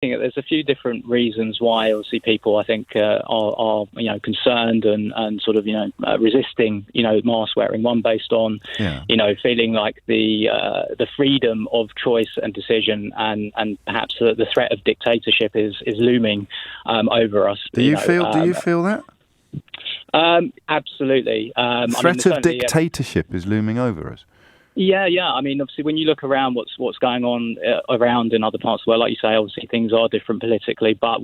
think there's a few different reasons why, obviously, people, I think, are concerned and sort of, resisting, mask wearing. One based on, feeling like the freedom of choice and decision, and perhaps the threat of dictatorship is looming over us. Do you feel that? Absolutely. Threat of dictatorship is looming over us. Yeah. I mean, obviously, when you look around what's going on around in other parts of the world, like you say, obviously things are different politically. But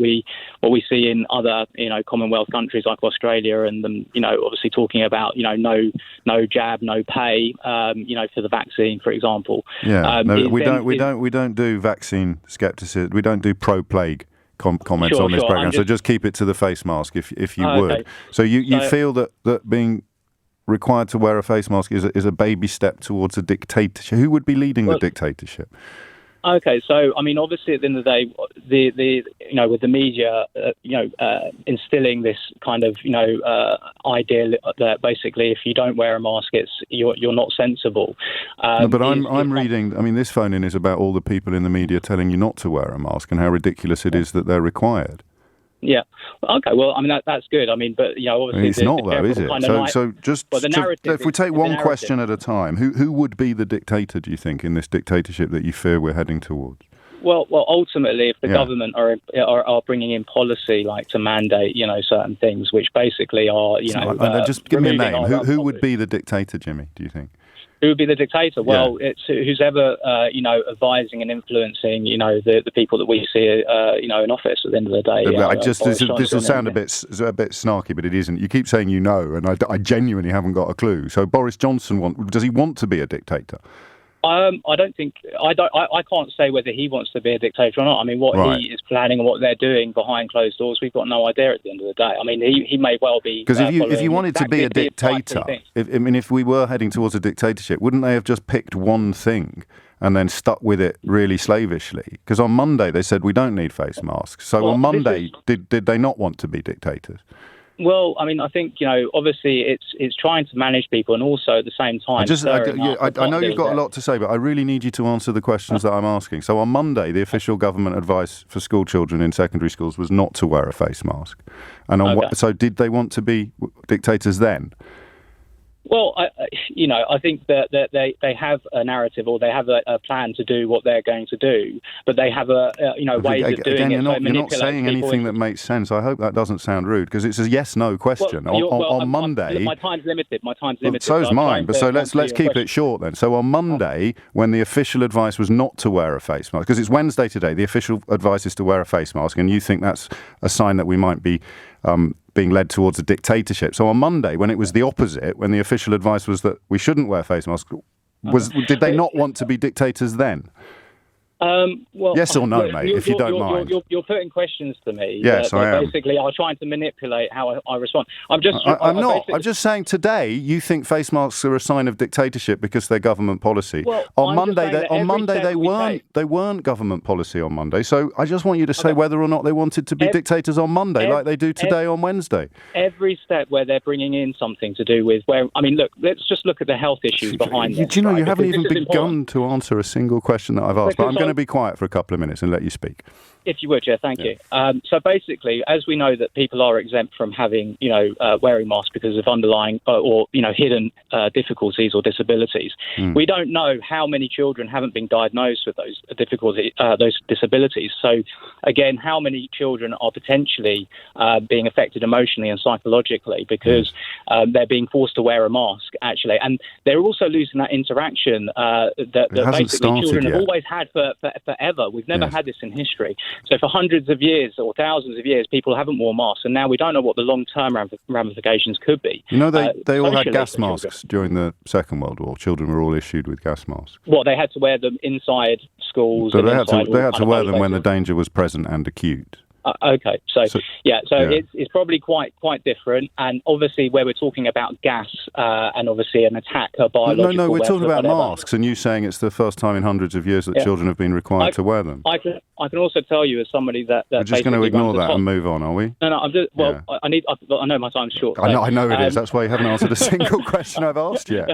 what we see in other, Commonwealth countries like Australia, and them, obviously talking about, no jab, no pay, for the vaccine, for example. Yeah, we don't do vaccine skepticism. We don't do pro-plague comments on this program. So just keep it to the face mask, if you would. Okay. So you feel that being required to wear a face mask is a baby step towards a dictatorship? Who would be leading the dictatorship? Okay, so I mean, obviously, at the end of the day, with the media, instilling this kind of idea that basically, if you don't wear a mask, you're not sensible. But I'm reading. I mean, this phone-in is about all the people in the media telling you not to wear a mask and how ridiculous it is that they're required. Yeah. Okay. Well, I mean that's good. I mean, but obviously it's not though, is it? So just if we take one question at a time, who would be the dictator? Do you think in this dictatorship that you fear we're heading towards? Well, ultimately, if the government are bringing in policy like to mandate, certain things, which basically are, just give me a name. Who would be the dictator, Jimmy? Do you think? Who would be the dictator? Well, it's who's ever, advising and influencing, the people that we see, in office at the end of the day. This will sound a bit snarky, but it isn't. You keep saying and I genuinely haven't got a clue. So Boris Johnson, does he want to be a dictator? I don't think I can't say whether he wants to be a dictator or not. I mean, what he is planning and what they're doing behind closed doors, we've got no idea at the end of the day. I mean, he may well be. Because if you wanted to be a dictator, if we were heading towards a dictatorship, wouldn't they have just picked one thing and then stuck with it really slavishly? Because on Monday they said we don't need face masks. So on Monday, did they not want to be dictators? Well, I mean, I think, obviously it's trying to manage people and also at the same time... I know you've got a lot to say, but I really need you to answer the questions that I'm asking. So on Monday, the official government advice for school children in secondary schools was not to wear a face mask. And so did they want to be dictators then? Well, I think that they have a narrative, or they have a plan to do what they're going to do, but they have ways of doing it. You're not saying anything that makes sense. I hope that doesn't sound rude, because it's a yes/no question. On Monday, my time's limited. So's mine. But so let's keep it short then. So on Monday, when the official advice was not to wear a face mask, because it's Wednesday today, the official advice is to wear a face mask, and you think that's a sign that we might be being led towards a dictatorship. So on Monday, when it was the opposite, when the official advice was that we shouldn't wear face masks, did they not want to be dictators then? Yes or no, mate, if you don't mind. You're putting questions to me. Yes, I am. Basically, are trying to manipulate how I respond. I'm not. I'm just saying today you think face masks are a sign of dictatorship because they're government policy. Well, on Monday they weren't government policy on Monday. So I just want you to say whether or not they wanted to be dictators on Monday, like they do today on Wednesday. Every step where they're bringing in something to do with look, let's just look at the health issues behind this. Do you know you haven't even begun to answer a single question that I've asked, but I'm going to be quiet for a couple of minutes and let you speak. If you would, thank you. So basically, as we know that people are exempt from having, wearing masks because of underlying or hidden difficulties or disabilities, we don't know how many children haven't been diagnosed with those those disabilities. So again, how many children are potentially being affected emotionally and psychologically because they're being forced to wear a mask, actually, and they're also losing that interaction that basically children have always had for forever. We've never had this in history. So for hundreds of years or thousands of years, people haven't worn masks, and now we don't know what the long-term ramifications could be. They all had gas masks during the Second World War. Children were all issued with gas masks. Well, they had to wear them inside schools. So they had to wear them when the danger was present and acute. Okay, so it's probably quite different, and obviously where we're talking about gas and obviously an attack, a biological. No, we're talking about masks, and you saying it's the first time in hundreds of years that children have been required to wear them. I can also tell you as somebody that we're just going to ignore that and move on, are we? No, I'm just I know my time's short. I know it is. That's why you haven't answered a single question I've asked yet.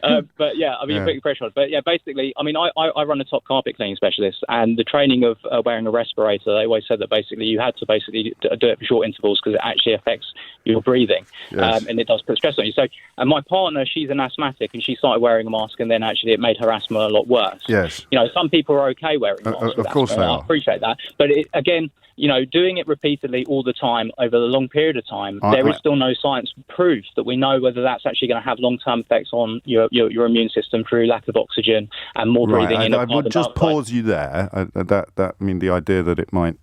But yeah, I mean, you're putting pressure on. But yeah, basically, I mean, I run a top carpet cleaning specialist, and the training of wearing a respirator, they always said that basically you had to basically do it for short intervals because it actually affects your breathing, and it does put stress on you. So, and my partner, she's an asthmatic, and she started wearing a mask, and then actually it made her asthma a lot worse. Yes. You know, some people are okay wearing masks. Of course they are. I appreciate that. But again, you know, doing it repeatedly all the time over a long period of time, there is still no science proof that we know whether that's actually going to have long-term effects on your immune system through lack of oxygen and more breathing in. I would just pause you there. I mean, the idea that it might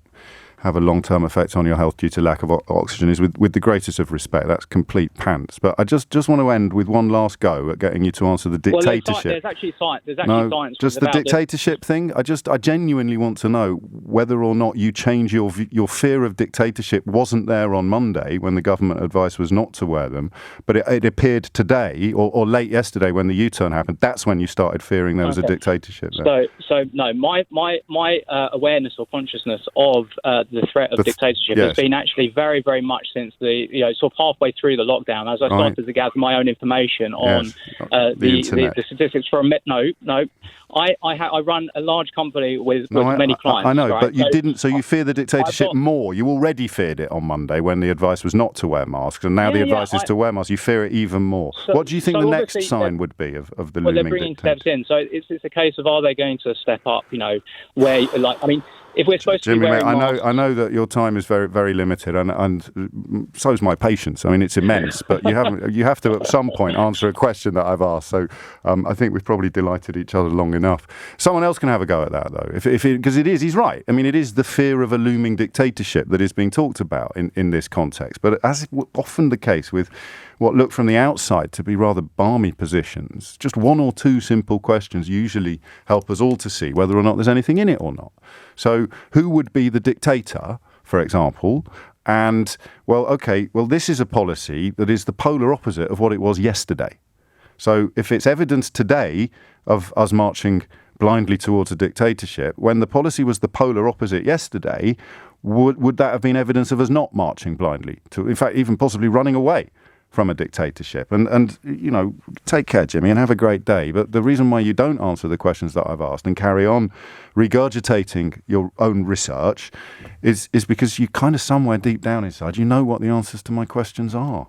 have a long-term effect on your health due to lack of oxygen is with the greatest of respect. That's complete pants. But I just want to end with one last go at getting you to answer the dictatorship. Well, there's actually science. Science. Just the dictatorship thing. I genuinely want to know whether or not you change your fear of dictatorship wasn't there on Monday when the government advice was not to wear them, but it appeared today or late yesterday when the U-turn happened. That's when you started fearing there was a dictatorship there. So no, my awareness or consciousness of the threat of dictatorship has been actually very, very much since the sort of halfway through the lockdown, as I started to gather my own information on the statistics from I run a large company with many clients. I know, right? but you didn't. So you fear the dictatorship more. You already feared it on Monday when the advice was not to wear masks, and now the advice is to wear masks. You fear it even more. What do you think the next sign would be of the looming dictatorship? Well, they're bringing steps in. So it's a case of, are they going to step up? You know, where if we're supposed to be wearing masks... I know that your time is very, very limited, and so is my patience. I mean, it's immense, but you have to at some point answer a question that I've asked. So I think we've probably delighted each other long enough. Someone else can have a go at that, though, because he's right. I mean, it is the fear of a looming dictatorship that is being talked about in this context. But as is often the case with what look from the outside to be rather balmy positions, just one or two simple questions usually help us all to see whether or not there's anything in it or not. So who would be the dictator, for example? And, this is a policy that is the polar opposite of what it was yesterday. So if it's evidence today of us marching blindly towards a dictatorship, when the policy was the polar opposite yesterday, would that have been evidence of us not marching blindly to, in fact, even possibly running away from a dictatorship? And take care, Jimmy, and have a great day. But the reason why you don't answer the questions that I've asked and carry on regurgitating your own research is because you kind of somewhere deep down inside, you know what the answers to my questions are.